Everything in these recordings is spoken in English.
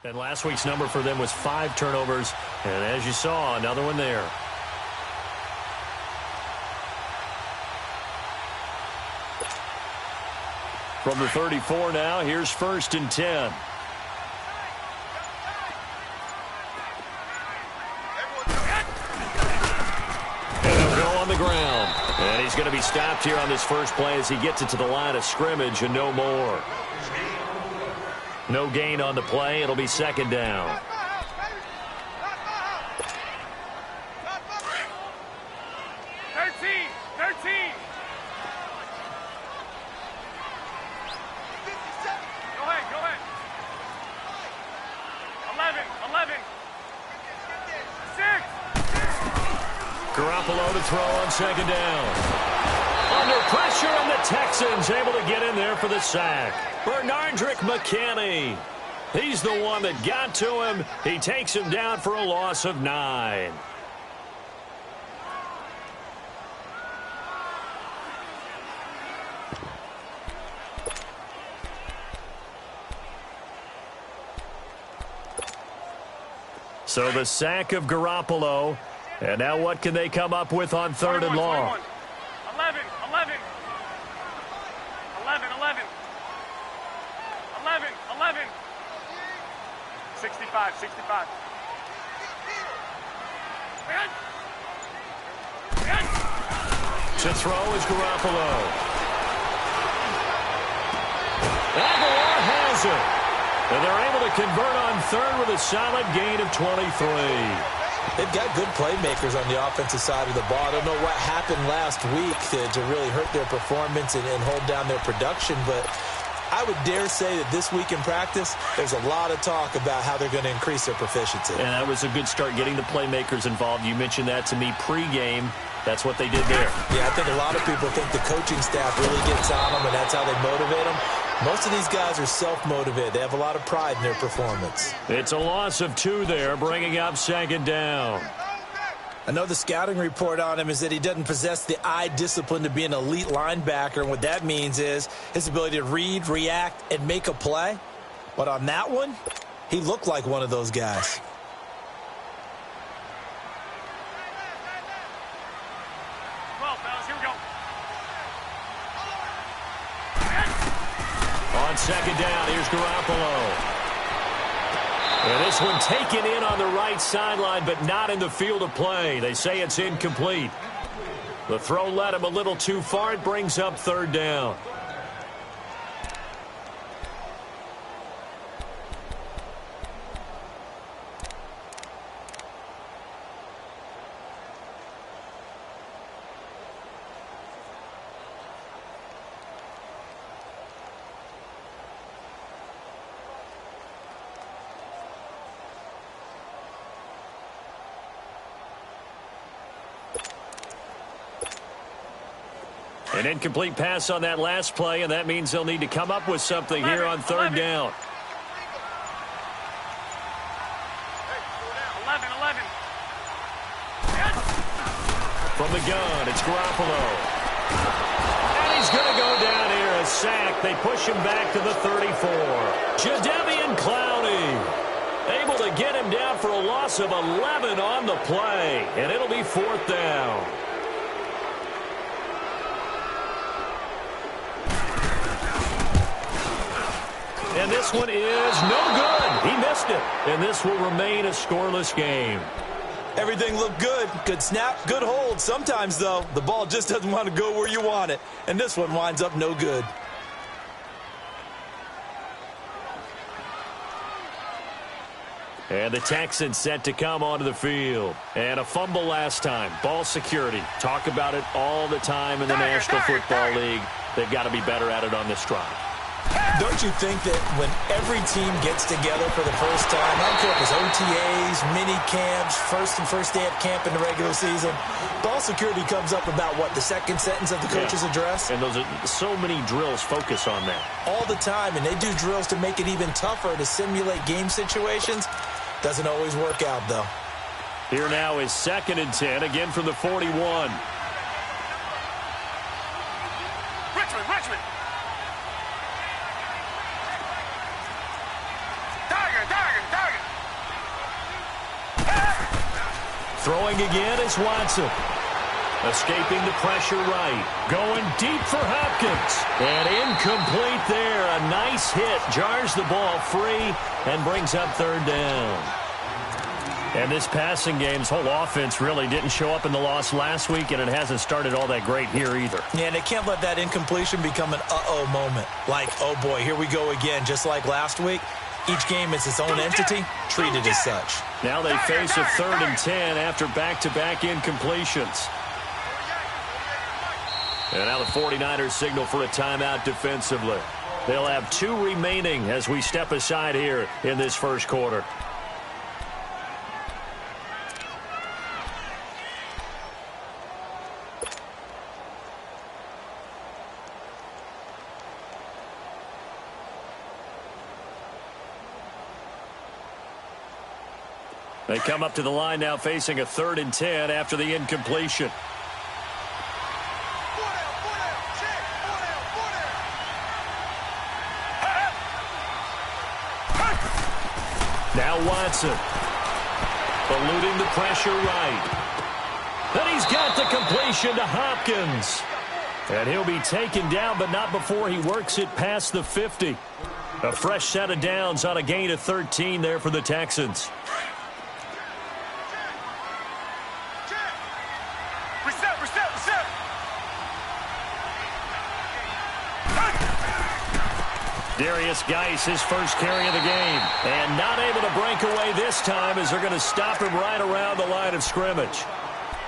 And last week's number for them was 5 turnovers, and as you saw, another one there. From the 34 now, here's 1st and 10. And he'll go on the ground. And he's going to be stopped here on this first play as he gets it to the line of scrimmage and no more. No gain on the play. It'll be 2nd down. Garoppolo to throw on 2nd down. Under pressure, and the Texans able to get in there for the sack. Bernardrick McKinney. He's the one that got to him. He takes him down for a loss of 9. So the sack of Garoppolo. And now what can they come up with on 3rd and long? 11. 65. To throw is Garoppolo. Aguilar has it. And they're able to convert on 3rd with a solid gain of 23. They've got good playmakers on the offensive side of the ball. I don't know what happened last week to really hurt their performance and hold down their production, but I would dare say that this week in practice, there's a lot of talk about how they're going to increase their proficiency. And that was a good start, getting the playmakers involved. You mentioned that to me pregame. That's what they did there. Yeah, I think a lot of people think the coaching staff really gets on them, and that's how they motivate them. Most of these guys are self-motivated. They have a lot of pride in their performance. It's a loss of 2 there, bringing up 2nd down. I know the scouting report on him is that he doesn't possess the eye discipline to be an elite linebacker, and what that means is his ability to read, react, and make a play. But on that one, he looked like one of those guys. On 2nd down, here's Garoppolo. And this one taken in on the right sideline, but not in the field of play. They say it's incomplete. The throw led him a little too far. It brings up 3rd down. An incomplete pass on that last play, and that means they'll need to come up with something here on 3rd down. 11. From the gun, it's Garoppolo. And he's going to go down here, a sack. They push him back to the 34. Jadeveon Clowney able to get him down for a loss of 11 on the play, and it'll be 4th down. And this one is no good. He missed it. And this will remain a scoreless game. Everything looked good. Good snap, good hold. Sometimes, though, the ball just doesn't want to go where you want it. And this one winds up no good. And the Texans set to come onto the field. And a fumble last time. Ball security. Talk about it all the time in the National Football League. They've got to be better at it on this drive. Don't you think that when every team gets together for the first time, I don't care if it's OTAs, mini camps, first day of camp in the regular season, ball security comes up about, what, the second sentence of the coach's address? And those are so many drills focus on that. All the time, and they do drills to make it even tougher to simulate game situations. Doesn't always work out, though. Here now is 2nd and 10, again from the 41. Richmond. Throwing again is Watson. Escaping the pressure right. Going deep for Hopkins. And incomplete there. A nice hit. Jars the ball free and brings up third down. And this passing game's whole offense really didn't show up in the loss last week, and it hasn't started all that great here either. Yeah, and they can't let that incompletion become an uh-oh moment. Like, oh boy, here we go again, just like last week. Each game is its own entity, treated as such. Now they face a 3rd and 10 after back-to-back incompletions. And now the 49ers signal for a timeout defensively. They'll have 2 remaining as we step aside here in this first quarter. They come up to the line now facing a 3rd and 10 after the incompletion. Now Watson. Eluding the pressure right. And he's got the completion to Hopkins. And he'll be taken down, but not before he works it past the 50. A fresh set of downs on a gain of 13 there for the Texans. Darius Geis, his first carry of the game. And not able to break away this time as they're going to stop him right around the line of scrimmage.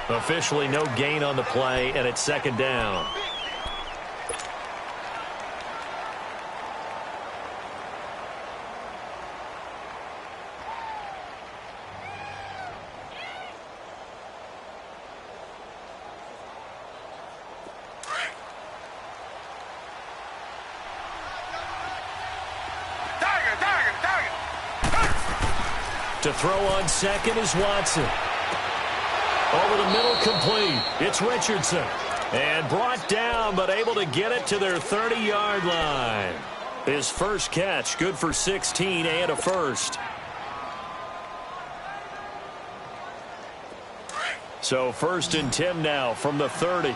Officially no gain on the play, and it's 2nd down. To throw on 2nd is Watson. Over the middle, complete. It's Richardson. And brought down, but able to get it to their 30-yard line. His first catch, good for 16 and a first. So 1st and 10 now from the 30.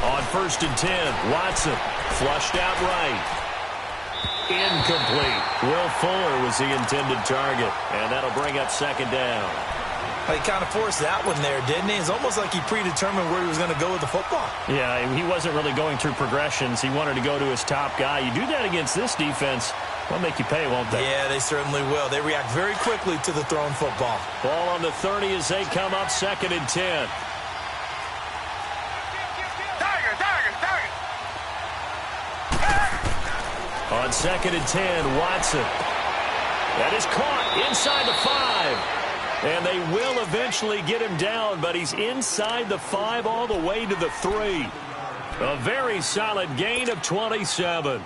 On 1st and 10, Watson flushed out right. Incomplete. Will Fuller was the intended target, and that'll bring up 2nd down. He kind of forced that one there, didn't he? It's almost like he predetermined where he was going to go with the football. Yeah, he wasn't really going through progressions. He wanted to go to his top guy. You do that against this defense, they'll make you pay, won't they? Yeah, they certainly will. They react very quickly to the thrown football. Ball on the 30 as they come up 2nd and 10. On 2nd and 10, Watson. That is caught inside the 5. And they will eventually get him down, but he's inside the 5 all the way to the 3. A very solid gain of 27.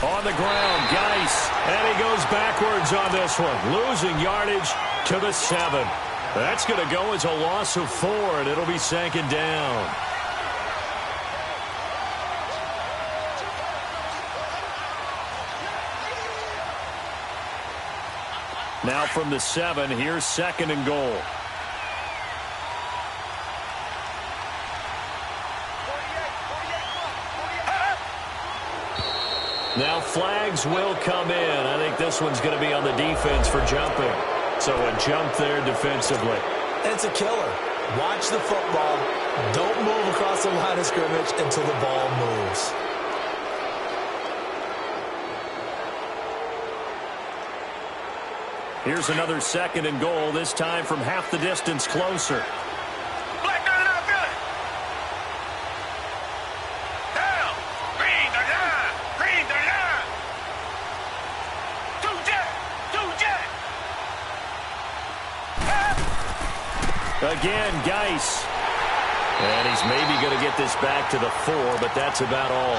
On the ground, Geis, and he goes backwards on this one, losing yardage to the 7. That's going to go as a loss of 4, and it'll be 2nd down. Now from the 7, here's 2nd and goal. Now flags will come in. I think this one's going to be on the defense for jumping. So a jump there defensively. It's a killer. Watch the football. Don't move across the line of scrimmage until the ball moves. Here's another 2nd and goal, this time from half the distance closer. Again, Geis. And he's maybe going to get this back to the 4, but that's about all.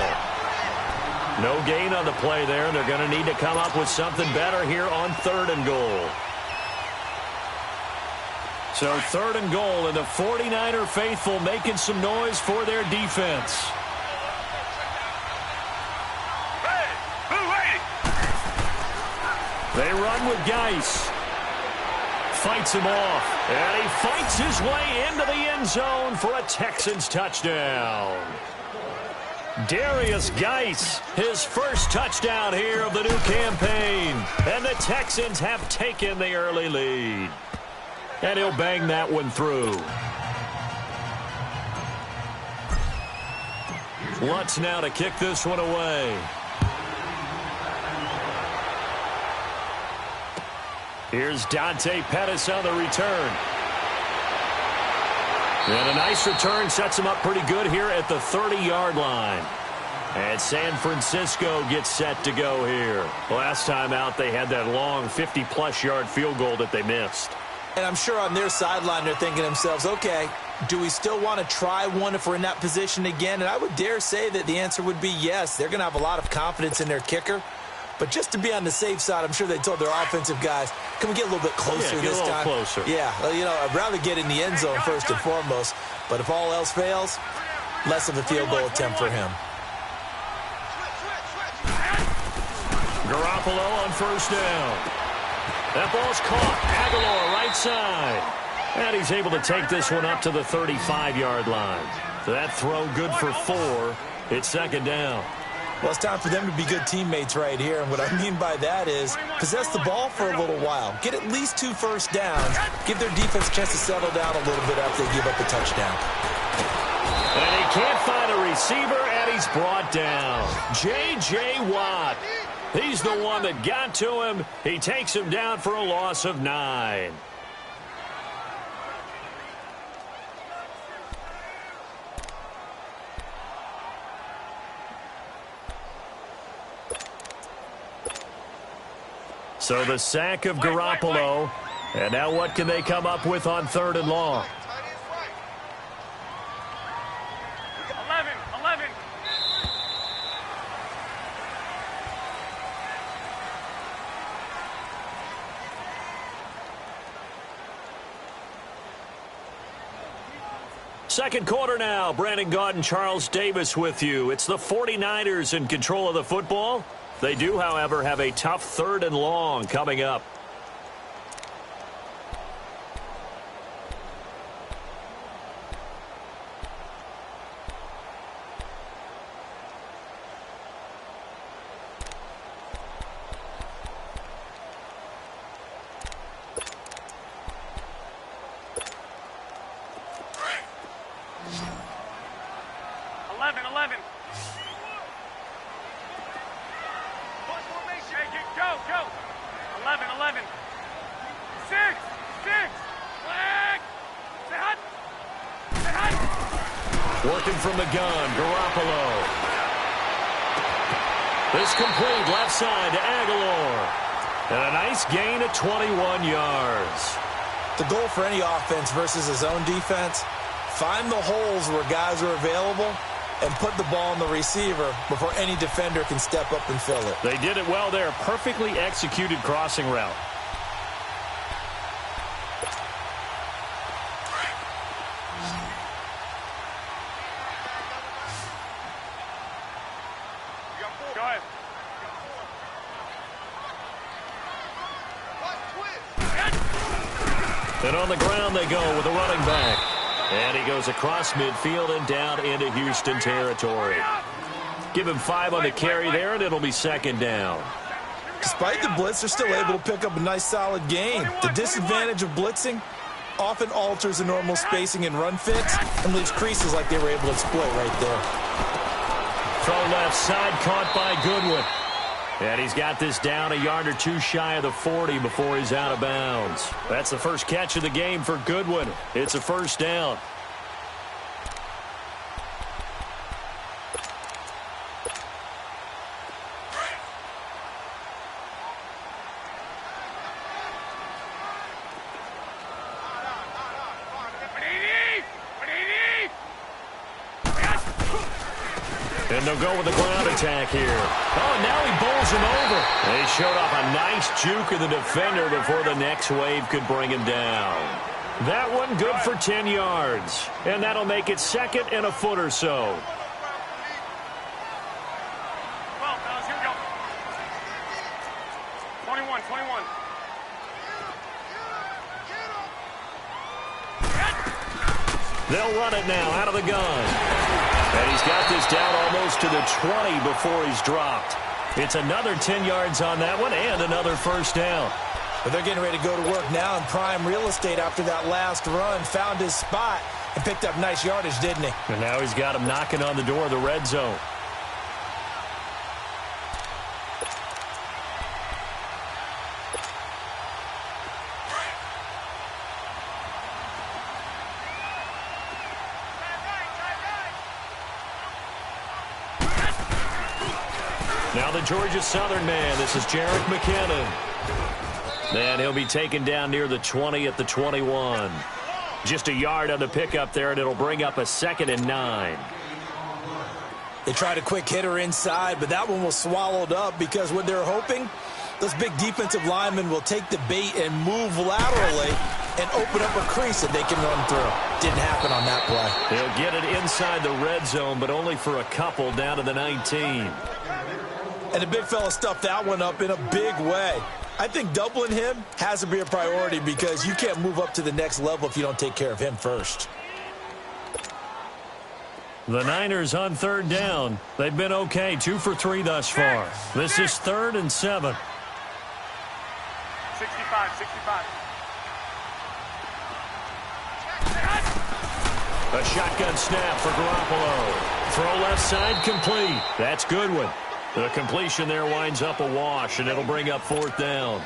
No gain on the play there. They're going to need to come up with something better here on 3rd and goal. So 3rd and goal, and the 49er faithful making some noise for their defense. They run with Geis. Fights him off. And he fights his way into the end zone for a Texans touchdown. Darius Geis, his first touchdown here of the new campaign. And the Texans have taken the early lead. And he'll bang that one through. Lutz now to kick this one away. Here's Dante Pettis on the return. And a nice return sets him up pretty good here at the 30-yard line. And San Francisco gets set to go here. Last time out, they had that long 50-plus yard field goal that they missed. And I'm sure on their sideline they're thinking to themselves, okay, do we still want to try one if we're in that position again? And I would dare say that the answer would be yes. They're going to have a lot of confidence in their kicker. But just to be on the safe side, I'm sure they told their offensive guys, can we get a little bit closer this time? Closer. Yeah, you know, I'd rather get in the end zone first and foremost. But if all else fails, less of a field goal attempt for him. Garoppolo on 1st down. That ball's caught. Aguilar right side. And he's able to take this one up to the 35-yard line. That throw good for 4. It's 2nd down. Well, it's time for them to be good teammates right here. And what I mean by that is possess the ball for a little while. Get at least 2 first downs. Give their defense a chance to settle down a little bit after they give up a touchdown. And he can't find a receiver, and he's brought down. J.J. Watt. He's the one that got to him. He takes him down for a loss of 9. So the sack of Garoppolo. And now what can they come up with on 3rd and long? 11. Second quarter now. Brandon Gaudin, Charles Davis with you. It's the 49ers in control of the football. They do, however, have a tough 3rd and long coming up. Working from the gun, Garoppolo. This complete left side to Aguilar. And a nice gain at 21 yards. The goal for any offense versus his own defense, find the holes where guys are available and put the ball on the receiver before any defender can step up and fill it. They did it well there. Perfectly executed crossing route. And on the ground they go with a running back. And he goes across midfield and down into Houston territory. Give him 5 on the carry there, and it'll be 2nd down. Despite the blitz, they're still able to pick up a nice, solid gain. The disadvantage of blitzing often alters the normal spacing and run fits and leaves creases like they were able to exploit right there. Throw left side, caught by Goodwin. And he's got this down a yard or 2 shy of the 40 before he's out of bounds. That's the first catch of the game for Goodwin. It's a 1st down. And they'll go with the ground attack here. Oh, and now he bowls him over. They showed off a nice juke of the defender before the next wave could bring him down. That one good for 10 yards. And that'll make it second and a foot or so. Well, fellas, here we go. 21, 21. They'll run it now out of the gun. And he's got this down almost to the 20 before he's dropped. It's another 10 yards on that one and another first down. But they're getting ready to go to work now in prime real estate after that last run. Found his spot and picked up nice yardage, didn't he? And now he's got him knocking on the door of the red zone. Now the Georgia Southern man, this is Jerick McKinnon. And he'll be taken down near the 20 at the 21. Just a yard on the pickup there, and it'll bring up a 2nd and 9. They tried a quick hitter inside, but that one was swallowed up because what they're hoping, those big defensive linemen will take the bait and move laterally and open up a crease that they can run through. Didn't happen on that play. They'll get it inside the red zone, but only for a couple down to the 19. And the big fella stuffed that one up in a big way. I think doubling him has to be a priority because you can't move up to the next level if you don't take care of him first. The Niners on third down. They've been okay, 2 for 3 thus far. This is 3rd and 7. 65, 65. A shotgun snap for Garoppolo. Throw left side complete. That's Goodwin. The completion there winds up a wash, and it'll bring up 4th down.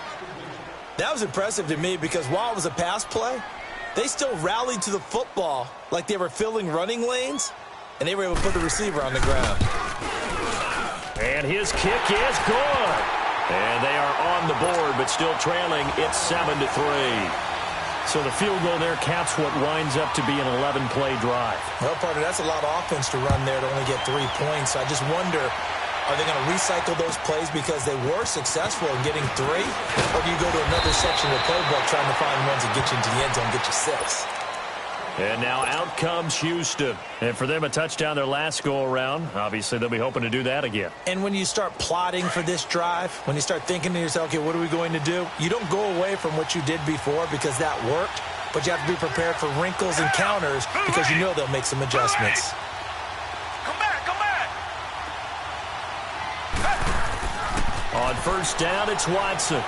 That was impressive to me because while it was a pass play, they still rallied to the football like they were filling running lanes, and they were able to put the receiver on the ground. And his kick is good. And they are on the board, but still trailing. It's 7-3. So the field goal there caps what winds up to be an 11-play drive. Well, partner, that's a lot of offense to run there to only get 3 points. So I just wonder, are they going to recycle those plays because they were successful in getting 3? Or do you go to another section of the playbook trying to find ones that get you into the end zone and get you 6? And now out comes Houston. And for them, a touchdown their last go-around. Obviously, they'll be hoping to do that again. And when you start plotting for this drive, when you start thinking to yourself, okay, what are we going to do? You don't go away from what you did before because that worked, but you have to be prepared for wrinkles and counters because you know they'll make some adjustments. Come back, come back. On first down, it's Watson.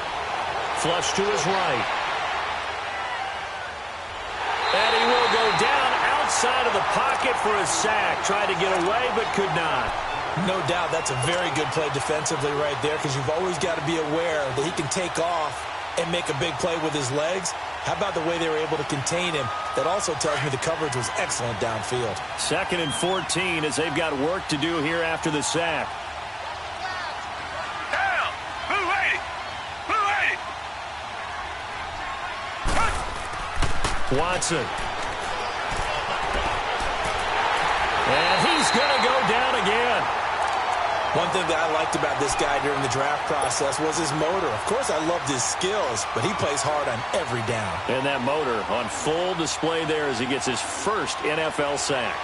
Flush to his right. And he will go down outside of the pocket for a sack. Tried to get away, but could not. No doubt that's a very good play defensively right there because you've always got to be aware that he can take off and make a big play with his legs. How about the way they were able to contain him? That also tells me the coverage was excellent downfield. 2nd and 14 as they've got work to do here after the sack. Down. Blue 80. Blue 80. Watson. And he's going to go down again. One thing that I liked about this guy during the draft process was his motor. Of course, I loved his skills, but he plays hard on every down. And that motor on full display there as he gets his first NFL sack.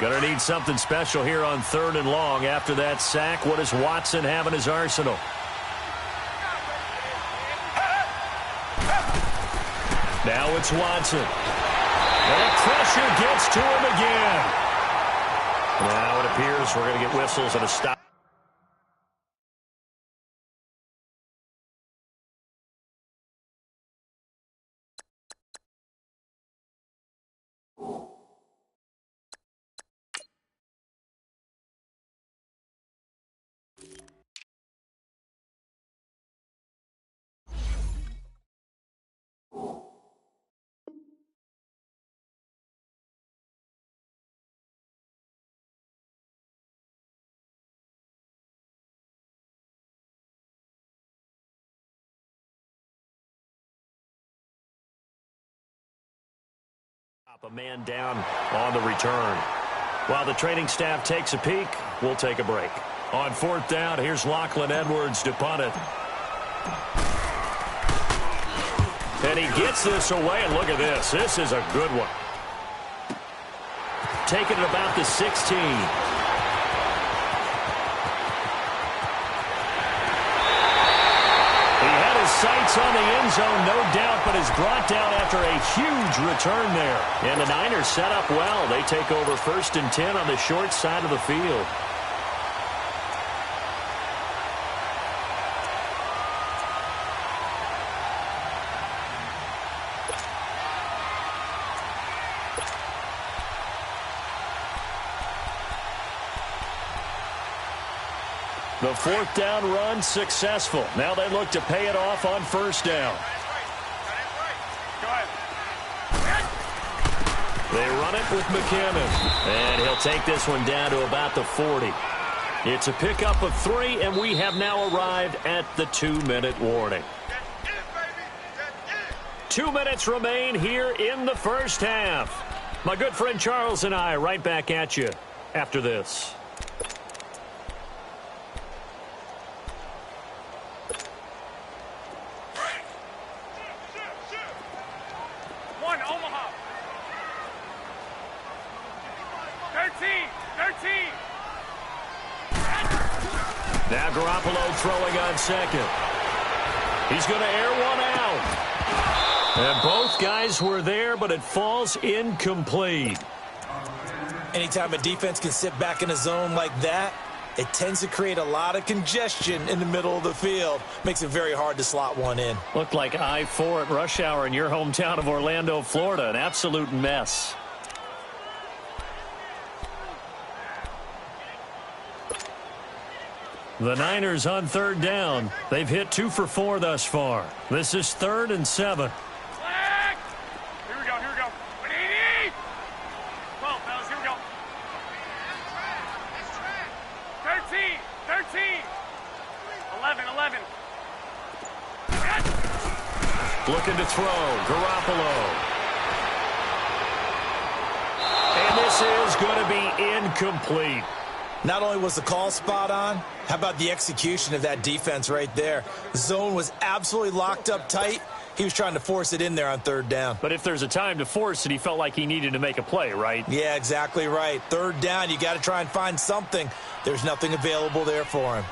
Gonna need something special here on 3rd and long. After that sack, what does Watson have in his arsenal? Now it's Watson. And pressure gets to him again. Now it appears we're going to get whistles and a stop. A man down on the return. While the training staff takes a peek, we'll take a break. On 4th down, here's Lachlan Edwards to punt it. And he gets this away, and look at this. This is a good one. Taking it about the 16. Sights on the end zone, no doubt, but is brought down after a huge return there. And the Niners set up well. They take over 1st and 10 on the short side of the field. The 4th down run successful. Now they look to pay it off on 1st down. They run it with McCammon. And he'll take this one down to about the 40. It's a pickup of 3, and we have now arrived at the 2-minute warning. 2 minutes remain here in the first half. My good friend Charles and I right back at you after this. Now Garoppolo throwing on 2nd. He's going to air one out. And both guys were there, but it falls incomplete. Anytime a defense can sit back in a zone like that, it tends to create a lot of congestion in the middle of the field. Makes it very hard to slot one in. Looked like I-4 at rush hour in your hometown of Orlando, Florida. An absolute mess. The Niners on 3rd down. They've hit 2 for 4 thus far. This is 3rd and 7. Here we go, here we go. 12, fellas, here we go. 13, 13. 11. Looking to throw. Garoppolo. And this is going to be incomplete. Not only was the call spot on, how about the execution of that defense right there? The zone was absolutely locked up tight. He was trying to force it in there on 3rd down. But if there's a time to force it, he felt like he needed to make a play, right? Yeah, exactly right. 3rd down, you got to try and find something. There's nothing available there for him.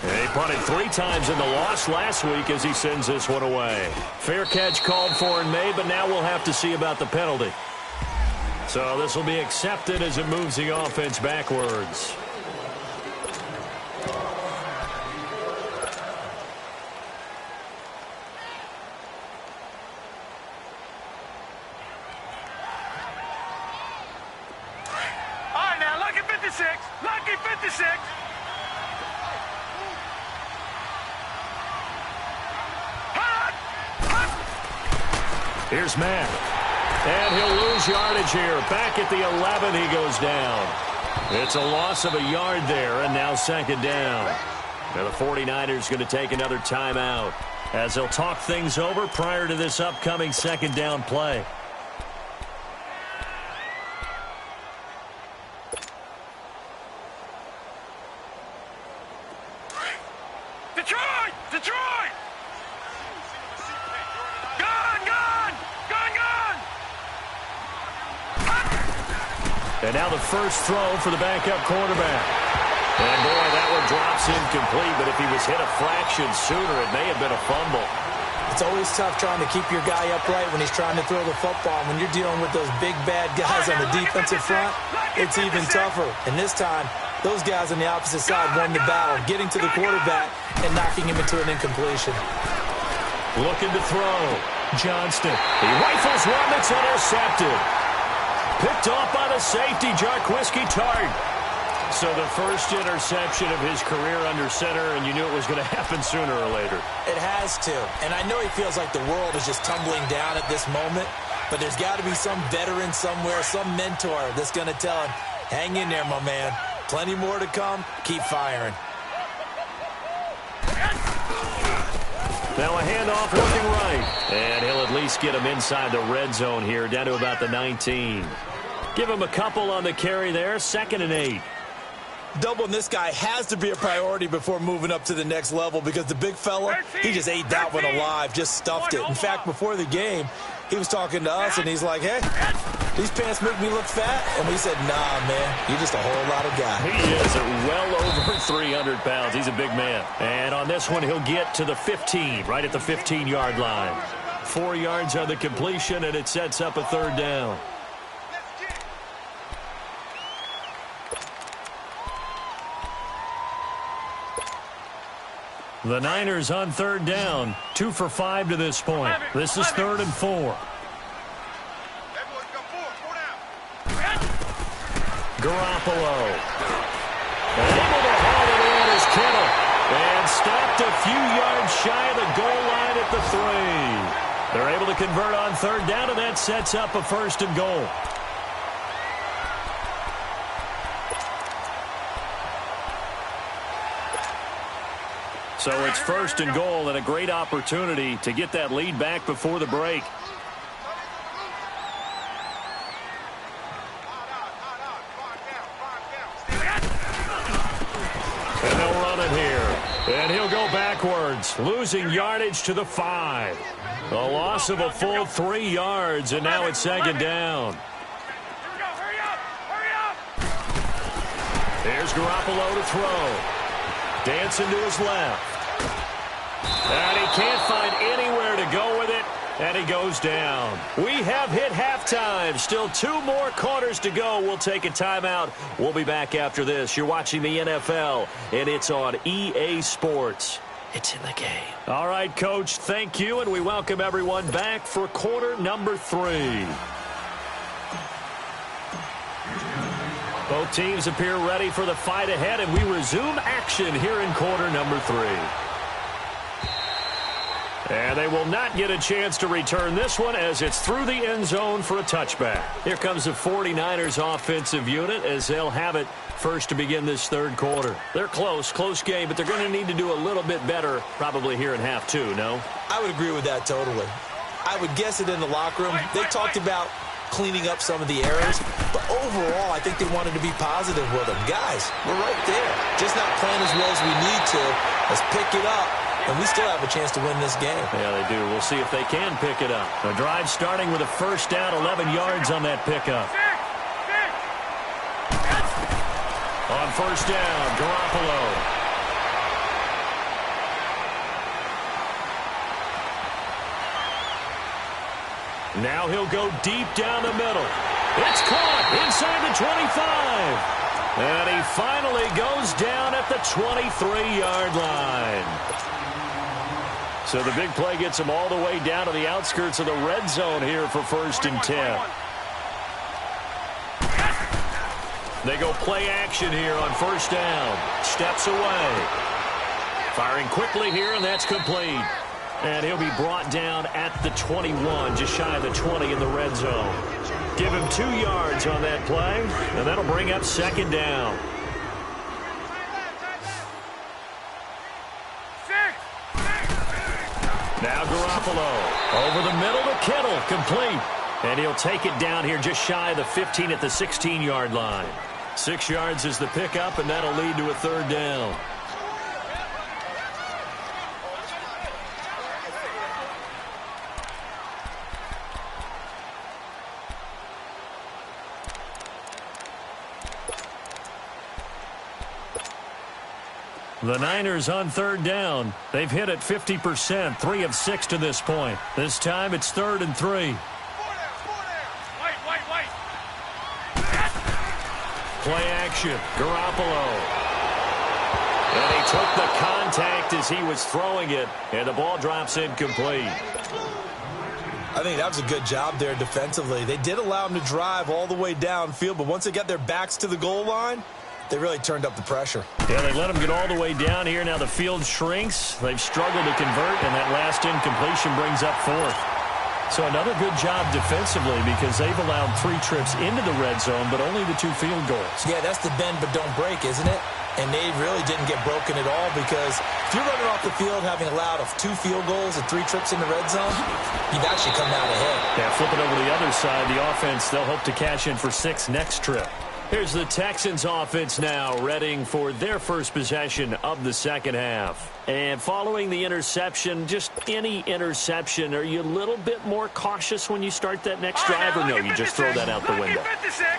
He punted 3 times in the loss last week as he sends this one away. Fair catch called for and made, but now we'll have to see about the penalty. So this will be accepted as it moves the offense backwards. All right, now, lucky 56. Lucky 56. Here's Matt. And he'll lose yardage here. Back at the 11, he goes down. It's a loss of a yard there, and now 2nd down. Now the 49ers going to take another timeout as they'll talk things over prior to this upcoming 2nd down play. Detroit! Detroit! And now the first throw for the backup quarterback. And, boy, that one drops incomplete, but if he was hit a fraction sooner, it may have been a fumble. It's always tough trying to keep your guy upright when he's trying to throw the football. When you're dealing with those big, bad guys on the defensive front, it's even tougher. And this time, those guys on the opposite side won the battle, getting to the quarterback and knocking him into an incompletion. Looking to throw. Johnston. He rifles one that's intercepted. Picked off by the safety, Jarquiski Tart. So the first interception of his career under center, and you knew it was going to happen sooner or later. It has to. And I know he feels like the world is just tumbling down at this moment, but there's got to be some veteran somewhere, some mentor that's going to tell him, hang in there, my man. Plenty more to come. Keep firing. Now a handoff looking right. And he'll at least least get them inside the red zone here, down to about the 19. Give him a couple on the carry there, 2nd and 8. Doubling this guy has to be a priority before moving up to the next level because the big fella, he just ate that one alive, just stuffed it. In fact, before the game, he was talking to us, and he's like, hey, these pants make me look fat. And we said, nah, man, you're just a whole lot of guy. He is well over 300 pounds. He's a big man. And on this one, he'll get to the 15, right at the 15-yard line. 4 yards on the completion, and it sets up a 3rd down. The Niners on 3rd down, 2 for 5 to this point. This is 3rd and 4. Garoppolo. Able to haul it in is Kittle. And stopped a few yards shy of the goal line at the 3. They're able to convert on 3rd down, and that sets up a 1st and goal. So it's 1st and goal, and a great opportunity to get that lead back before the break. And they'll run it here. And he'll go backwards, losing yardage to the 5. A loss of a full 3 yards, and now it's 2nd down. Here's Garoppolo to throw. Dancing to his left. And he can't find anywhere to go with it, and he goes down. We have hit halftime. Still 2 more quarters to go. We'll take a timeout. We'll be back after this. You're watching the NFL, and it's on EA Sports. It's in the game. All right, Coach, thank you, and we welcome everyone back for quarter number 3. Both teams appear ready for the fight ahead, and we resume action here in quarter number 3. And they will not get a chance to return this one as it's through the end zone for a touchback. Here comes the 49ers offensive unit as they'll have it first to begin this 3rd quarter. They're close game, but they're going to need to do a little bit better probably here in half 2, no? I would agree with that totally. I would guess it in the locker room. They talked about cleaning up some of the errors, but overall, I think they wanted to be positive with them. Guys, we're right there. Just not playing as well as we need to. Let's pick it up, and we still have a chance to win this game. Yeah, they do. We'll see if they can pick it up. The drive starting with a 1st down, 11 yards on that pickup. On 1st down, Garoppolo. Now he'll go deep down the middle. It's caught inside the 25. And he finally goes down at the 23-yard line. So the big play gets him all the way down to the outskirts of the red zone here for 1st and 10. They go play action here on 1st down. Steps away. Firing quickly here, and that's complete. And he'll be brought down at the 21, just shy of the 20 in the red zone. Give him 2 yards on that play, and that'll bring up 2nd down. Now Garoppolo over the middle to Kittle, complete. And he'll take it down here just shy of the 15 at the 16-yard line. 6 yards is the pickup, and that'll lead to a 3rd down. The Niners on 3rd down. They've hit it 50%, 3 of 6 to this point. This time it's 3rd and 3. Play action, Garoppolo. And he took the contact as he was throwing it, and the ball drops incomplete. I think that was a good job there defensively. They did allow him to drive all the way downfield, but once they got their backs to the goal line, they really turned up the pressure. Yeah, they let him get all the way down here. Now the field shrinks. They've struggled to convert, and that last incompletion brings up 4th. So another good job defensively because they've allowed 3 trips into the red zone, but only the 2 field goals. Yeah, that's the bend but don't break, isn't it? And they really didn't get broken at all because If you're running off the field having allowed 2 field goals and 3 trips in the red zone, you've actually come out ahead. Yeah, flipping over to the other side, the offense, they'll hope to cash in for 6 next trip. Here's the Texans offense now, readying for their first possession of the second half. And following the interception, just any interception, are you a little bit more cautious when you start that next drive, or no, you just throw that out the window?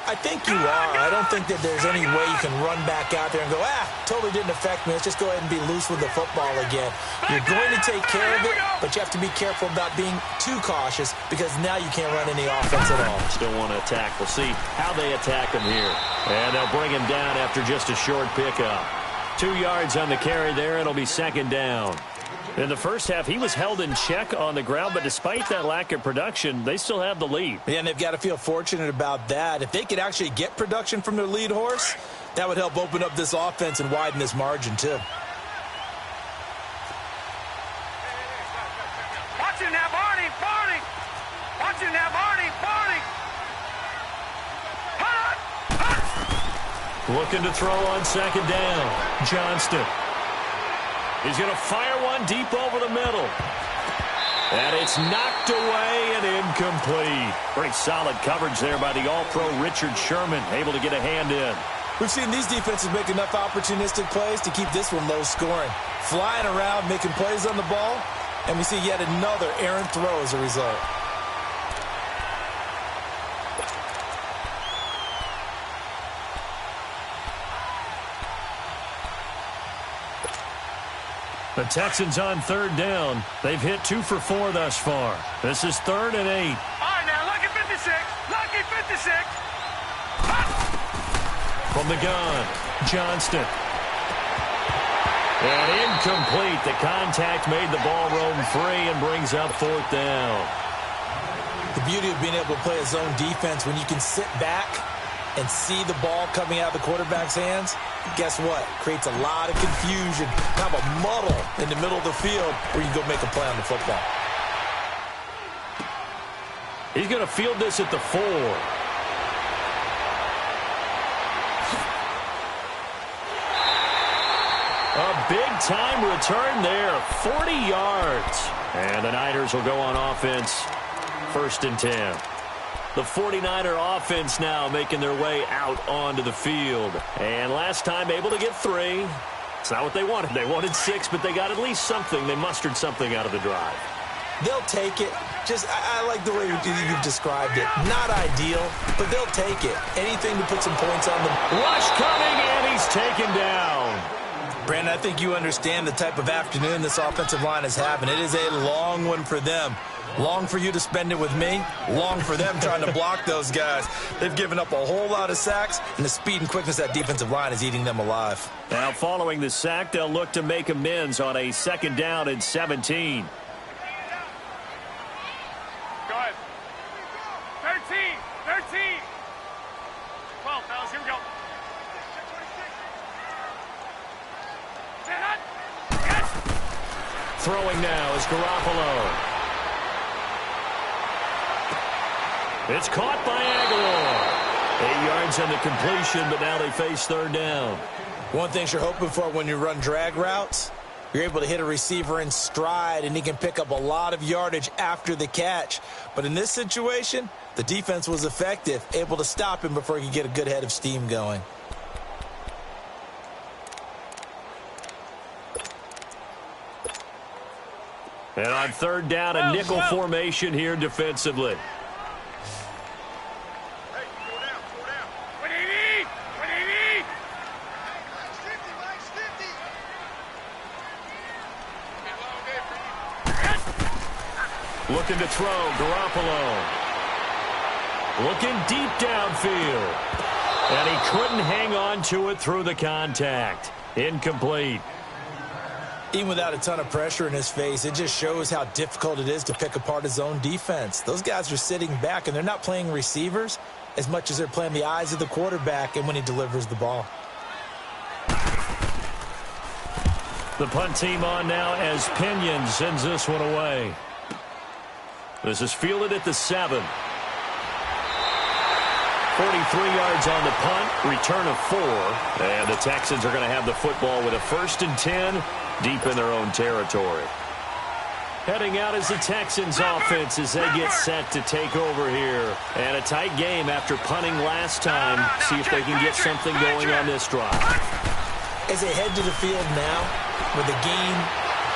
I think you are. I don't think that there's any way you can run back out there and go, totally didn't affect me. Let's just go ahead and be loose with the football again. You're going to take care of it, but you have to be careful about being too cautious because now you can't run any offense at all. Still want to attack. We'll see how they attack him here. And they'll bring him down after just a short pickup. 2 yards on the carry there. It'll be second down. In the first half, he was held in check on the ground, but despite that lack of production, they still have the lead. Yeah, and they've got to feel fortunate about that. If they could actually get production from their lead horse, that would help open up this offense and widen this margin, too. Watch him now, Barney! Barney! Watch him now, Barney! Barney! Looking to throw on second down. Johnston. He's going to fire one deep over the middle. And it's knocked away and incomplete. Pretty solid coverage there by the All-Pro Richard Sherman, able to get a hand in. We've seen these defenses make enough opportunistic plays to keep this one low scoring. Flying around, making plays on the ball, and we see yet another errant throw as a result. The Texans on third down. They've hit 2 for 4 thus far. This is 3rd and 8. All right, now, lucky 56. Lucky 56. From the gun, Johnston. And incomplete. The contact made the ball roam free and brings up 4th down. The beauty of being able to play a zone defense when you can sit back and see the ball coming out of the quarterback's hands, guess what? Creates a lot of confusion, kind of a muddle in the middle of the field where you go make a play on the football. He's going to field this at the 4. A big-time return there, 40 yards. And the Niners will go on offense, 1st and 10. The 49er offense now making their way out onto the field. And last time able to get 3. It's not what they wanted. They wanted 6, but they got at least something. They mustered something out of the drive. They'll take it. I like the way you've described it. Not ideal, but they'll take it. Anything to put some points on them. Rush coming, and he's taken down. Brandon, I think you understand the type of afternoon this offensive line is having. It is a long one for them. Long for you to spend it with me. Long for them trying to block those guys. They've given up a whole lot of sacks, and the speed and quickness of that defensive line is eating them alive. Now, following the sack, they'll look to make amends on a 2nd down and 17. Go ahead. 13. 13. 12, fellas. Here we go. Throwing now is Garoppolo. It's caught by Aguilar. 8 yards on the completion, but now they face 3rd down. One thing you're hoping for when you run drag routes, you're able to hit a receiver in stride, and he can pick up a lot of yardage after the catch. But in this situation, the defense was effective, able to stop him before he could get a good head of steam going. And on 3rd down, a nickel formation here defensively. Looking to throw, Garoppolo. Looking deep downfield. And he couldn't hang on to it through the contact. Incomplete. Even without a ton of pressure in his face, it just shows how difficult it is to pick apart his own defense. Those guys are sitting back, and they're not playing receivers as much as they're playing the eyes of the quarterback and when he delivers the ball. The punt team on now as Pinion sends this one away. This is fielded at the 7. 43 yards on the punt, return of 4. And the Texans are going to have the football with a 1st and 10 deep in their own territory. Heading out is the Texans offense as they get set to take over here. And a tight game after punting last time. See if they can get something going on this drive. As they head to the field now, with the game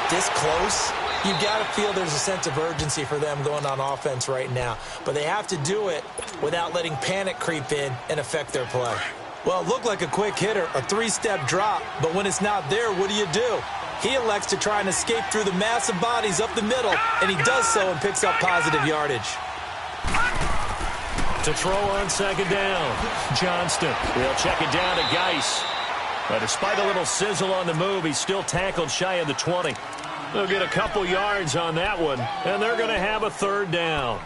this close, you've got to feel there's a sense of urgency for them going on offense right now. But they have to do it without letting panic creep in and affect their play. Well, it looked like a quick hitter, a three-step drop, but when it's not there, what do? He elects to try and escape through the massive bodies up the middle, and he does so and picks up positive yardage. To throw on second down, Johnston. He'll check it down to Geis. But despite a little sizzle on the move, he's still tackled shy of the 20. They'll get a couple yards on that one, and they're going to have a third down.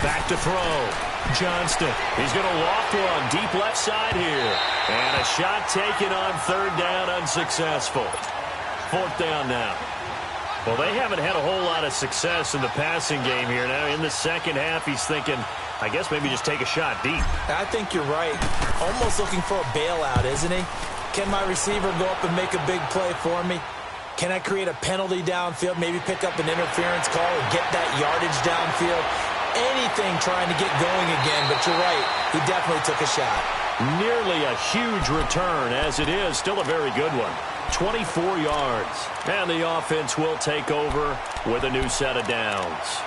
Back to throw. Johnston. He's going to loft one deep left side here. And a shot taken on third down, unsuccessful. Fourth down now. Well, they haven't had a whole lot of success in the passing game here. Now, in the second half, he's thinking, I guess maybe just take a shot deep. I think you're right. Almost looking for a bailout, isn't he? Can my receiver go up and make a big play for me? Can I create a penalty downfield, maybe pick up an interference call and get that yardage downfield? Anything trying to get going again, but you're right. He definitely took a shot. Nearly a huge return, as it is. Still a very good one. 24 yards. And the offense will take over with a new set of downs.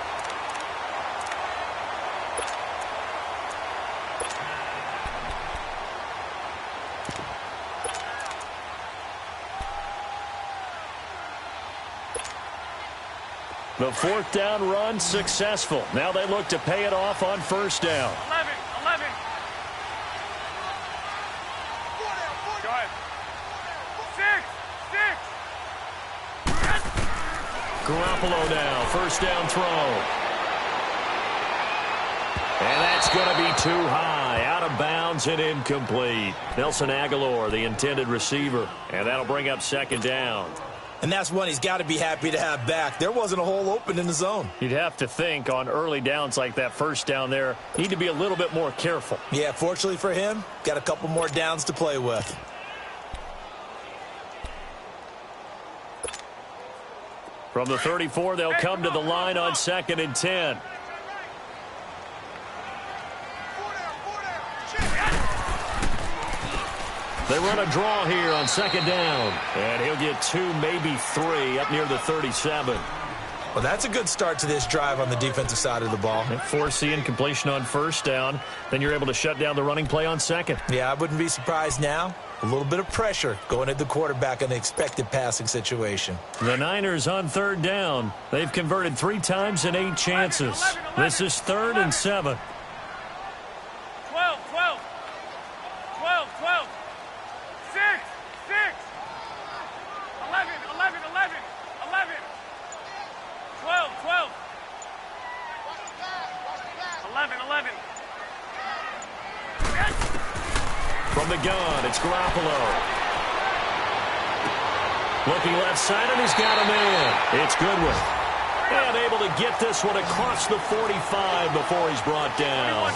The fourth down run successful. Now they look to pay it off on first down. 11. Go ahead. 6. Garoppolo now, first down throw. And that's going to be too high, out of bounds and incomplete. Nelson Aguilar, the intended receiver, and that'll bring up second down. And that's one he's got to be happy to have back. There wasn't a hole open in the zone. You'd have to think on early downs like that first down there, need to be a little bit more careful. Yeah, fortunately for him, got a couple more downs to play with. From the 34, they'll come to the line on 2nd and 10. They run a draw here on second down. And he'll get 2, maybe 3 up near the 37. Well, that's a good start to this drive on the defensive side of the ball. Force the incompletion on first down. Then you're able to shut down the running play on second. Yeah, I wouldn't be surprised now. A little bit of pressure going at the quarterback in an expected passing situation. The Niners on third down. They've converted 3 times in 8 chances. This is 3rd and 7. 12. 6. 11. 12. 11. From the gun, it's Garoppolo. Looking left side, and he's got a man. It's Goodwin. And able to get this one across the 45 before he's brought down.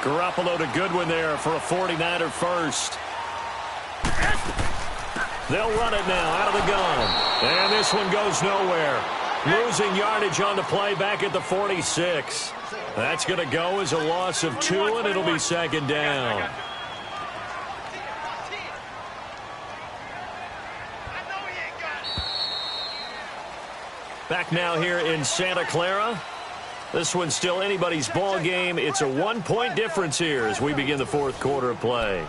21. Garoppolo to Goodwin there for a 49er first. They'll run it now out of the gun. And this one goes nowhere. Losing yardage on the play back at the 46. That's going to go as a loss of 2, and it'll be second down. Back now here in Santa Clara. This one's still anybody's ball game. It's a 1-point difference here as we begin the 4th quarter of play.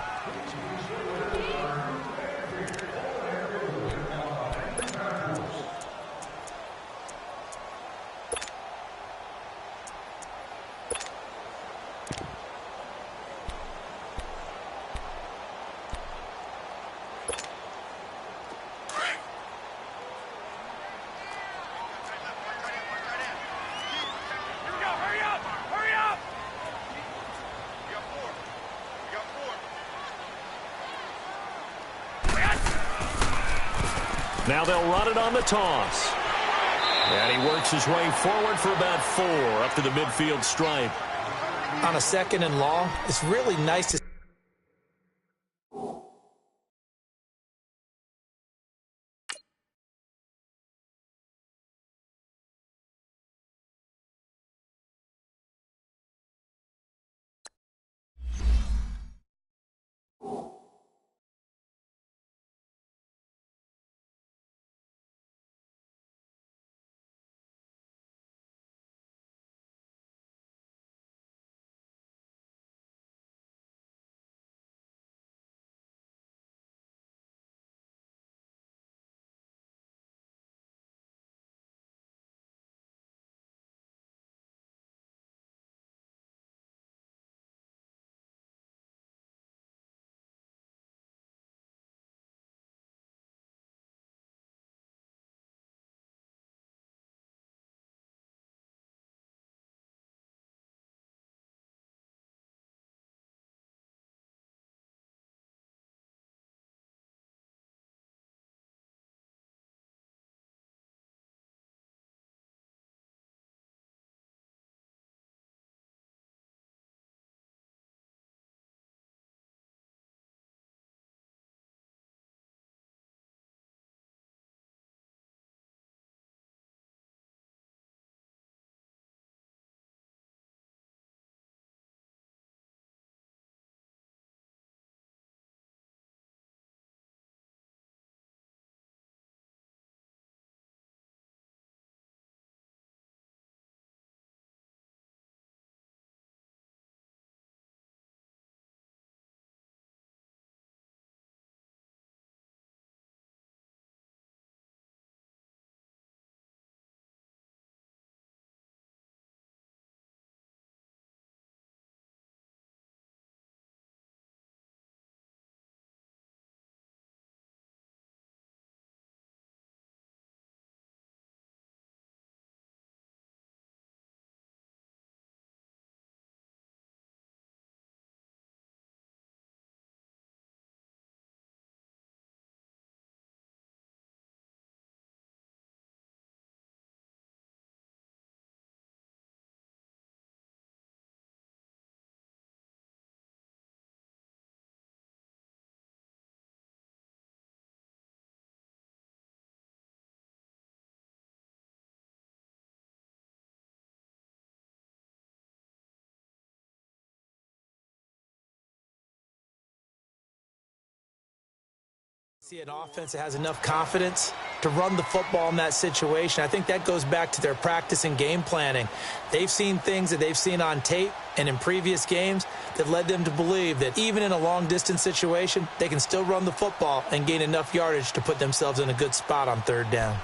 Now they'll run it on the toss. And he works his way forward for about 4 up to the midfield stripe. On a 2nd and long, it's really nice to see an offense that has enough confidence to run the football in that situation. I think that goes back to their practice and game planning. They've seen things that they've seen on tape and in previous games that led them to believe that even in a long-distance situation, they can still run the football and gain enough yardage to put themselves in a good spot on 3rd down.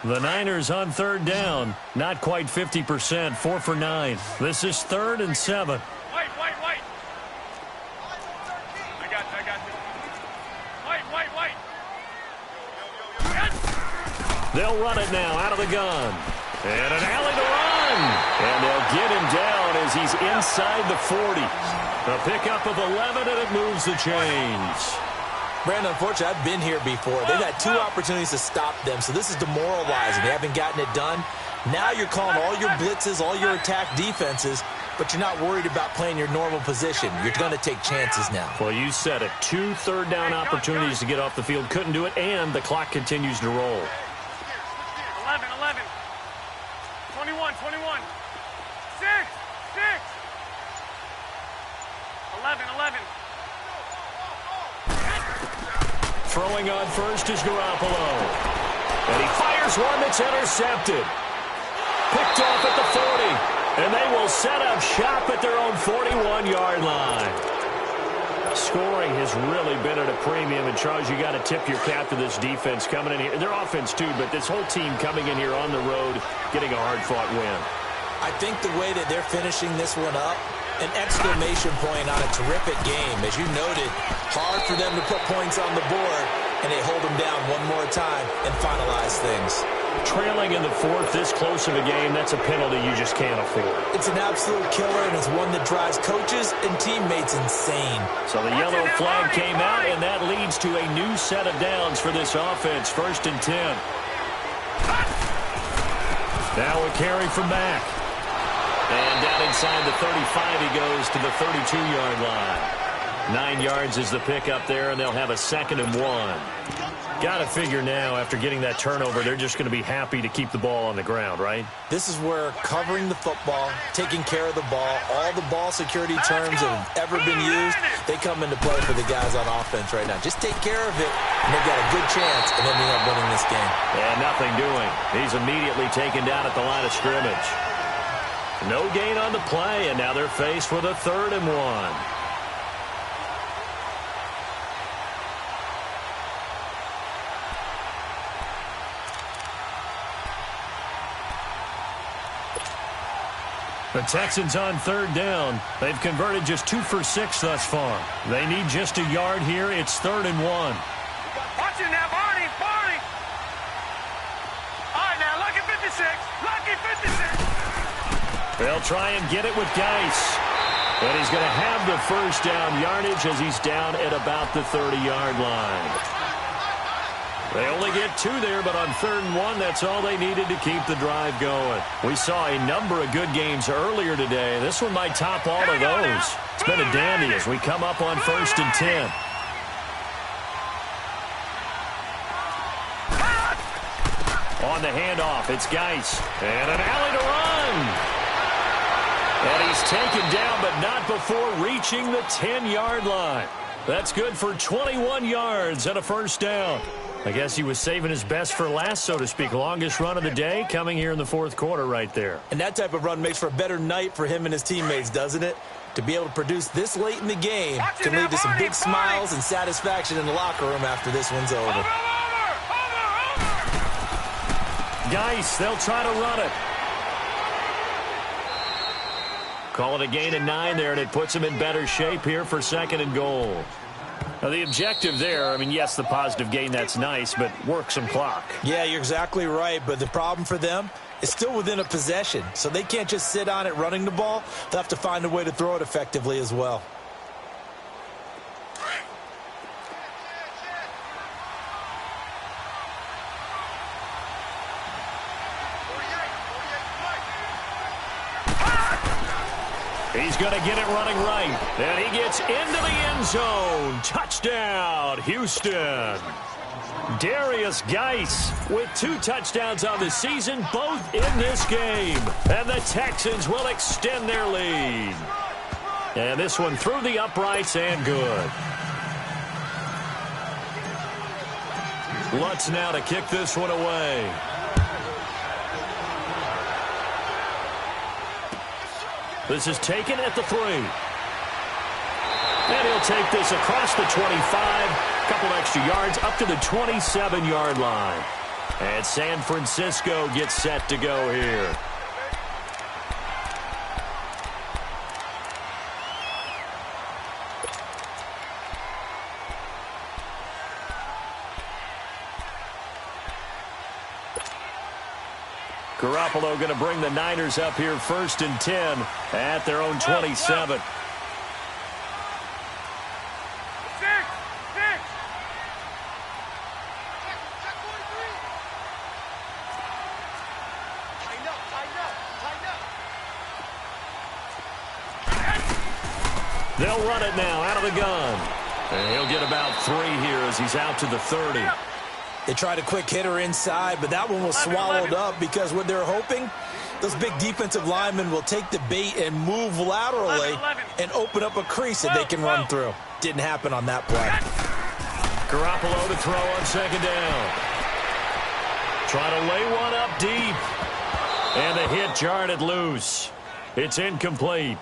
The Niners on 3rd down. Not quite 50%, 4 for 9. This is 3rd and 7. White. I got this. White. Yes! They'll run it now out of the gun. And an alley to run. And they'll get him down as he's inside the 40. A pickup of 11, and it moves the chains. Brandon, unfortunately, I've been here before. They've had 2 opportunities to stop them, so this is demoralizing. They haven't gotten it done. Now you're calling all your blitzes, all your attack defenses, but you're not worried about playing your normal position. You're going to take chances now. Well, you said it. 2 third-down opportunities to get off the field. Couldn't do it, and the clock continues to roll. 11. 21. 6. 11. Throwing on first is Garoppolo. And he fires one that's intercepted. Picked off at the 40. And they will set up shop at their own 41-yard line. Scoring has really been at a premium. And, Charles, you got to tip your cap to this defense coming in here. Their offense, too, but this whole team coming in here on the road, getting a hard-fought win. I think the way that they're finishing this one up, an exclamation point on a terrific game. As you noted, hard for them to put points on the board, and they hold them down one more time and finalize things. Trailing in the fourth, this close of a game, that's a penalty you just can't afford. It's an absolute killer, and it's one that drives coaches and teammates insane. So the yellow flag came out, and that leads to a new set of downs for this offense. 1st and 10. Now a carry from Mack. And down inside the 35, he goes to the 32-yard line. 9 yards is the pickup there, and they'll have a 2nd and 1. Got to figure now, after getting that turnover, they're just going to be happy to keep the ball on the ground, right? This is where covering the football, taking care of the ball, all the ball security terms that have ever been used, they come into play for the guys on offense right now. Just take care of it, and they've got a good chance of ending up winning this game. And nothing doing. He's immediately taken down at the line of scrimmage. No gain on the play, and now they're faced with a 3rd and 1. The Texans on 3rd down. They've converted just 2 for 6 thus far. They need just a yard here. It's 3rd and 1. Watch it now, Barney, Barney. All right, now, lucky 56, lucky 56. They'll try and get it with Geis. And he's going to have the 1st down yardage as he's down at about the 30-yard line. They only get 2 there, but on 3rd and 1, that's all they needed to keep the drive going. We saw a number of good games earlier today. This one might top all of those. It's been a dandy as we come up on 1st and 10. On the handoff, it's Geis. And an alley to run. And he's taken down, but not before reaching the 10-yard line. That's good for 21 yards and a 1st down. I guess he was saving his best for last, so to speak. Longest run of the day coming here in the 4th quarter right there. And that type of run makes for a better night for him and his teammates, doesn't it? To be able to produce this late in the game can lead to some big smiles and satisfaction in the locker room after this one's over. Geis, they'll try to run it. Call it a gain of 9 there, and it puts him in better shape here for 2nd and goal. Now, the objective there, I mean, yes, the positive gain, that's nice, but work some clock. Yeah, you're exactly right, but the problem for them is still within a possession, so they can't just sit on it running the ball. They'll have to find a way to throw it effectively as well. He's going to get it running right. And he gets into the end zone. Touchdown, Houston. Darius Geis with 2 touchdowns on the season, both in this game. And the Texans will extend their lead. And this one through the uprights and good. Lutz now to kick this one away. This is taken at the 3. And he'll take this across the 25. A couple extra yards up to the 27-yard line. And San Francisco gets set to go here. Garoppolo going to bring the Niners up here 1st and 10 at their own 27. They'll run it now out of the gun. And he'll get about 3 here as he's out to the 30. They tried a quick hitter inside, but that one was swallowed up because what they're hoping, those big defensive linemen will take the bait and move laterally and open up a crease that they can run through. Didn't happen on that play. Garoppolo to throw on 2nd down. Try to lay one up deep. And the hit jarred it loose. It's incomplete.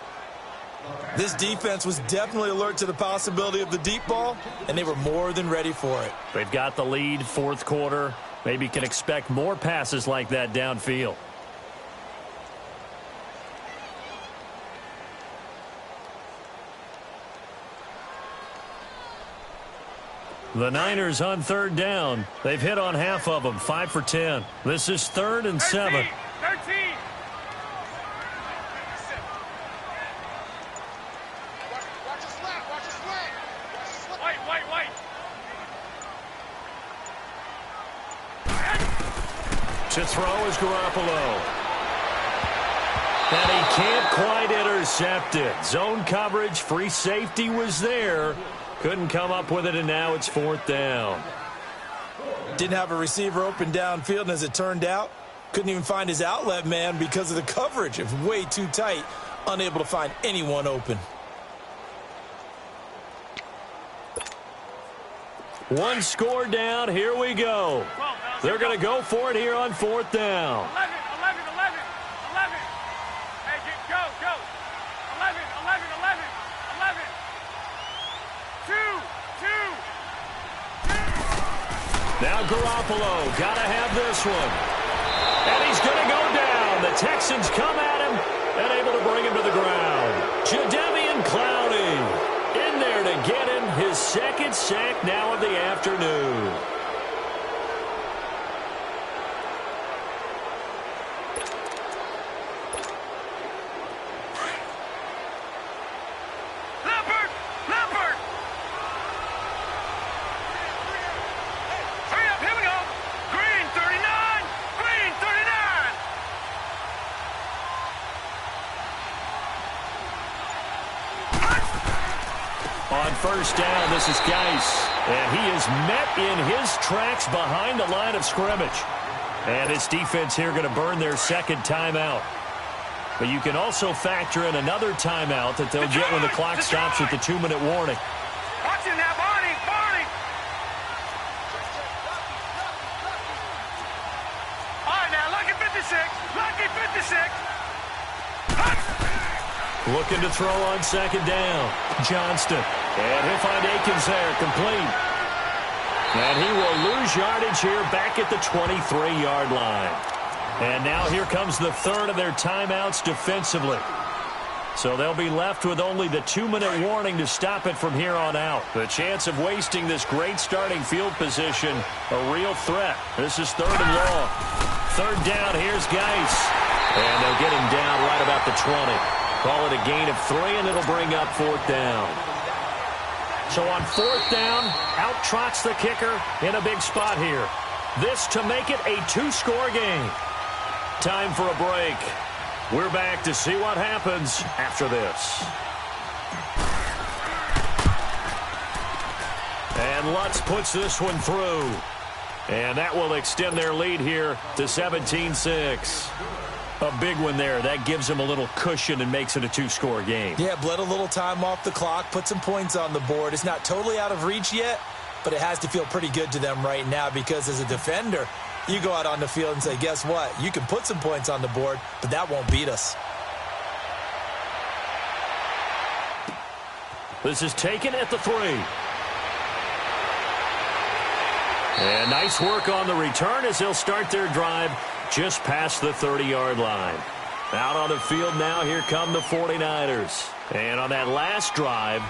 This defense was definitely alert to the possibility of the deep ball, and they were more than ready for it. They've got the lead, 4th quarter. Maybe can expect more passes like that downfield. The Niners on third down. They've hit on half of them, 5 for 10. This is 3rd and 7. 13. Watch his flat. Watch his flat. White. To throw is Garoppolo. And he can't quite intercept it. Zone coverage, free safety was there. Couldn't come up with it, and now it's 4th down. Didn't have a receiver open downfield, and as it turned out, couldn't even find his outlet man because of the coverage. It was way too tight, unable to find anyone open. One score down. Here we go. They're going to go for it here on 4th down. 11. Hey, go. 11. 2. Now Garoppolo, got to have this one. And he's going to go down. The Texans come at him and able to bring him to the ground. Jadeveon Clowney in there to get him his 2nd sack now of the afternoon. Leopard. Hurry up, here we go. Green 39. On 1st down, this is Geis. And he is met in his tracks behind the line of scrimmage. And his defense here going to burn their 2nd timeout. But you can also factor in another timeout that they'll get when the clock stops at the 2-minute warning. Watch it now, Barney. All right, now, lucky 56. Looking to throw on 2nd down. Johnston. And he'll find Akins there, complete. And he will lose yardage here back at the 23-yard line. And now here comes the 3rd of their timeouts defensively. So they'll be left with only the 2-minute warning to stop it from here on out. The chance of wasting this great starting field position, a real threat. This is 3rd and long. 3rd down, here's Geis. And they'll get him down right about the 20. Call it a gain of 3, and it'll bring up 4th down. So on 4th down, out trots the kicker in a big spot here. This to make it a 2-score game. Time for a break. We're back to see what happens after this. And Lutz puts this one through. And that will extend their lead here to 17-6. A big one there. That gives them a little cushion and makes it a 2-score game. Yeah, bled a little time off the clock, put some points on the board. It's not totally out of reach yet, but it has to feel pretty good to them right now because as a defender, you go out on the field and say, guess what? You can put some points on the board, but that won't beat us. This is taken at the 3. And nice work on the return as they'll start their drive just past the 30-yard line. Out on the field now, here come the 49ers. And on that last drive,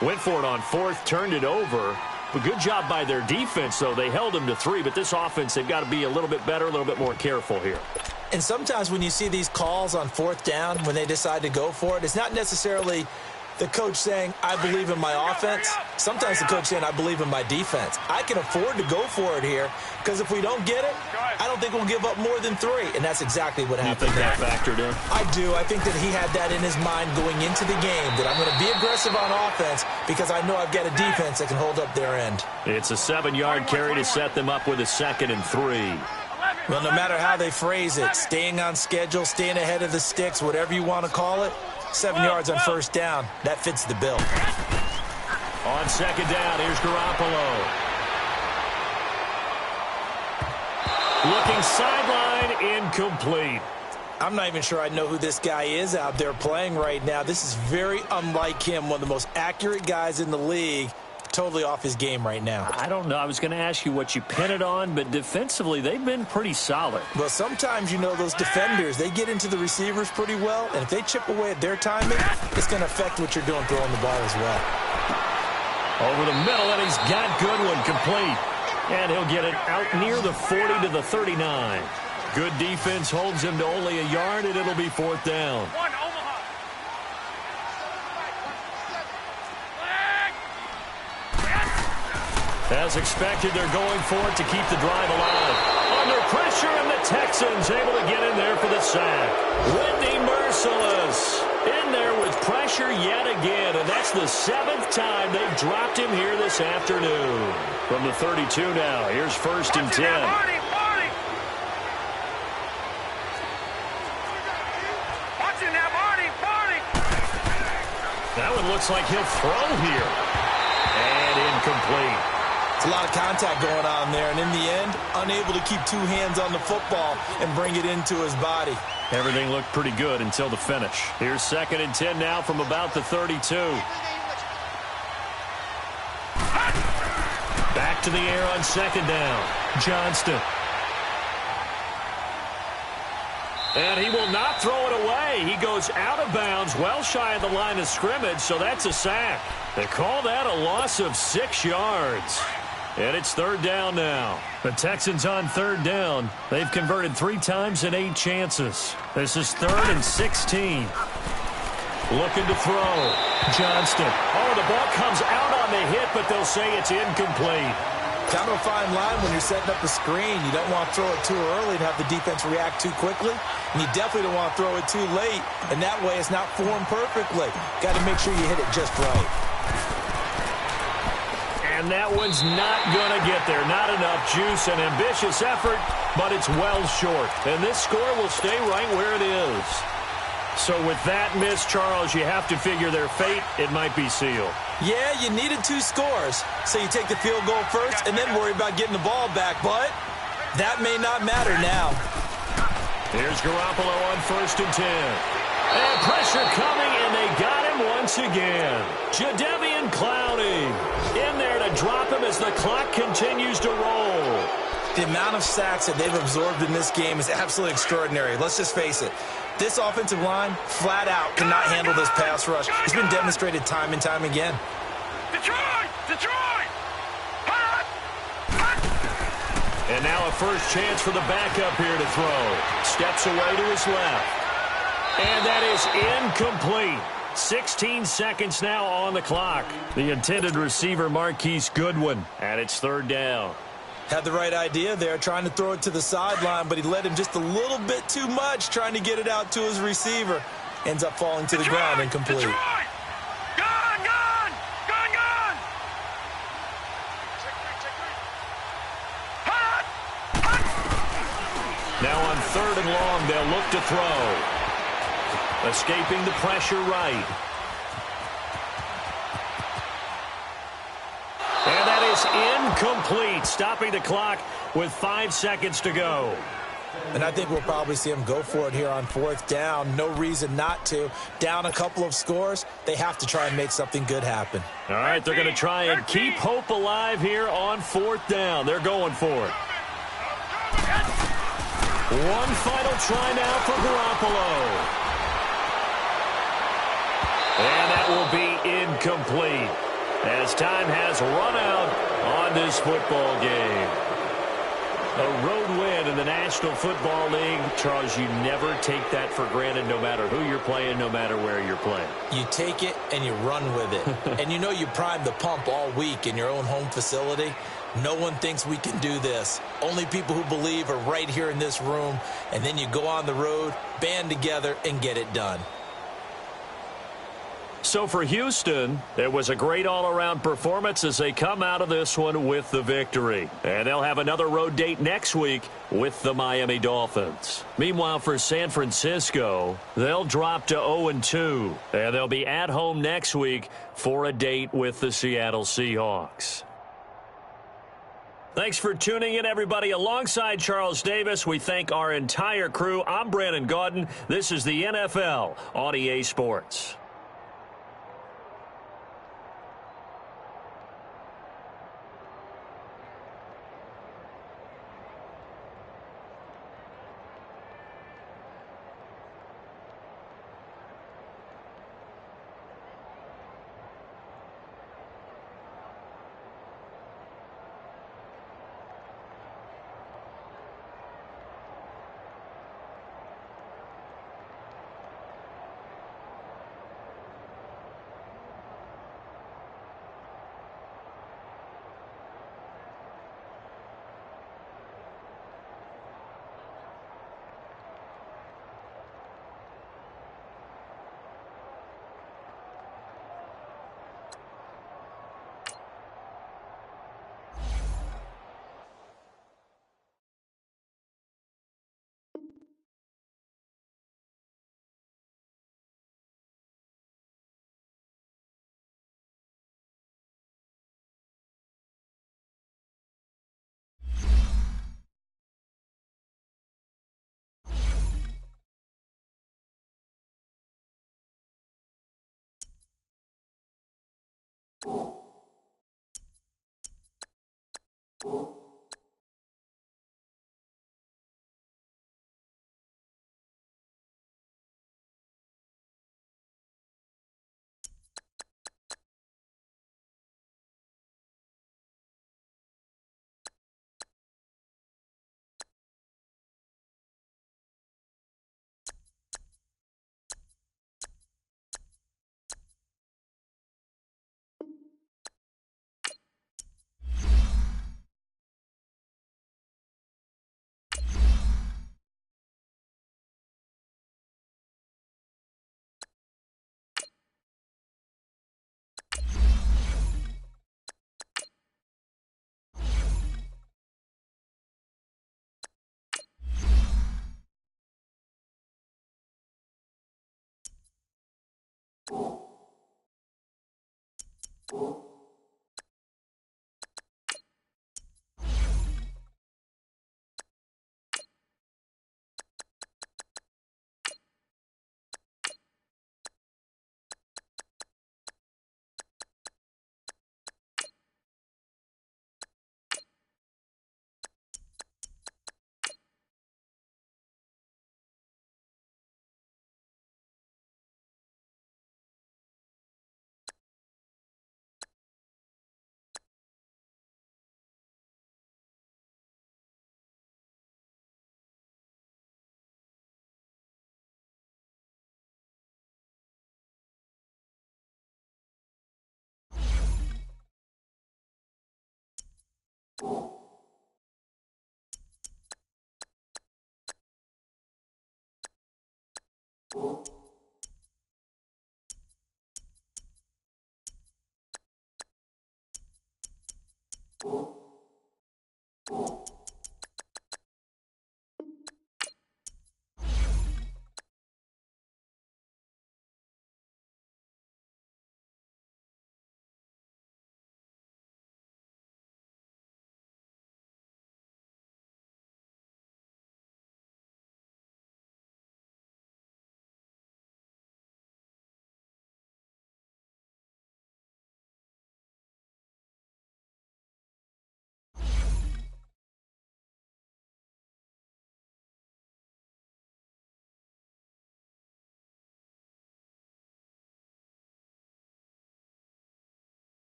went for it on 4th, turned it over. But good job by their defense, though. They held them to 3, but this offense, they've got to be a little bit better, a little bit more careful here. And sometimes when you see these calls on 4th down, when they decide to go for it, it's not necessarily the coach saying, I believe in my offense. Sometimes the coach saying, I believe in my defense. I can afford to go for it here because if we don't get it, I don't think we'll give up more than 3. And that's exactly what happened. You think that factored in? I do. I think that he had that in his mind going into the game, that I'm going to be aggressive on offense because I know I've got a defense that can hold up their end. It's a 7-yard carry to set them up with a 2nd and 3. Well, no matter how they phrase it, staying on schedule, staying ahead of the sticks, whatever you want to call it, 7 yards on 1st down, that fits the bill. On 2nd down, here's Garoppolo. Looking sideline, incomplete. I'm not even sure I know who this guy is out there playing right now. This is very unlike him, one of the most accurate guys in the league. Totally off his game right now. I don't know. I was going to ask you what you pin it on, but defensively, they've been pretty solid. Well, sometimes, you know, those defenders, they get into the receivers pretty well, and if they chip away at their timing, it's going to affect what you're doing throwing the ball as well. Over the middle, and he's got Goodwin complete. And he'll get it out near the 40 to the 39. Good defense holds him to only a yard, and it'll be 4th down. One, Omaha. As expected, they're going for it to keep the drive alive. Under pressure, and the Texans able to get in there for the sack. Whitney Merciless in there with pressure yet again, and that's the 7th time they've dropped him here this afternoon. From the 32 now, here's 1st and 10. That one looks like he'll throw here. And incomplete. It's a lot of contact going on there, and in the end, unable to keep 2 hands on the football and bring it into his body. Everything looked pretty good until the finish. Here's 2nd and 10 now from about the 32. Back to the air on 2nd down. Johnston. And he will not throw it away. He goes out of bounds, well shy of the line of scrimmage, so that's a sack. They call that a loss of 6 yards. And it's 3rd down now. The Texans on 3rd down. They've converted 3 times in 8 chances. This is 3rd and 16. Looking to throw. Johnston. Oh, the ball comes out on the hit, but they'll say it's incomplete. Kind of a fine line when you're setting up a screen. You don't want to throw it too early and have the defense react too quickly. And you definitely don't want to throw it too late. And that way it's not formed perfectly. Got to make sure you hit it just right. And that one's not going to get there. Not enough juice. An ambitious effort, but it's well short. And this score will stay right where it is. So with that miss, Charles, you have to figure their fate. It might be sealed. Yeah, you needed 2 scores. So you take the field goal first and then worry about getting the ball back. But that may not matter now. Here's Garoppolo on 1st and 10. And pressure coming, and they got him once again. Jadeveon Clowney in there to drop him as the clock continues to roll. The amount of sacks that they've absorbed in this game is absolutely extraordinary. Let's just face it. This offensive line, flat out, cannot handle this pass rush. It's been demonstrated time and time again. Detroit! Detroit! Hot! Hot! And now a first chance for the backup here to throw. Steps away to his left. And that is incomplete. 16 seconds now on the clock. The intended receiver, Marquise Goodwin, and it's 3rd down. Had the right idea there, trying to throw it to the sideline, but he led him just a little bit too much, trying to get it out to his receiver. Ends up falling to the ground, incomplete. Detroit! Gone! Gone! Gone! Gone! Hot! Hot! Now on 3rd and long, they'll look to throw. Escaping the pressure right. And that is incomplete, stopping the clock with 5 seconds to go. And I think we'll probably see him go for it here on 4th down. No reason not to. Down a couple of scores, they have to try and make something good happen. All right, they're going to try and keep hope alive here on 4th down. They're going for it. One final try now for Garoppolo. And that will be incomplete as time has run out on this football game. A road win in the National Football League. Charles, you never take that for granted no matter who you're playing, no matter where you're playing. You take it and you run with it. And you know you primed the pump all week in your own home facility. No one thinks we can do this. Only people who believe are right here in this room. And then you go on the road, band together, and get it done. So for Houston, it was a great all-around performance as they come out of this one with the victory. And they'll have another road date next week with the Miami Dolphins. Meanwhile, for San Francisco, they'll drop to 0-2. And they'll be at home next week for a date with the Seattle Seahawks. Thanks for tuning in, everybody. Alongside Charles Davis, we thank our entire crew. I'm Brandon Gaudin. This is the NFL on EA Sports. you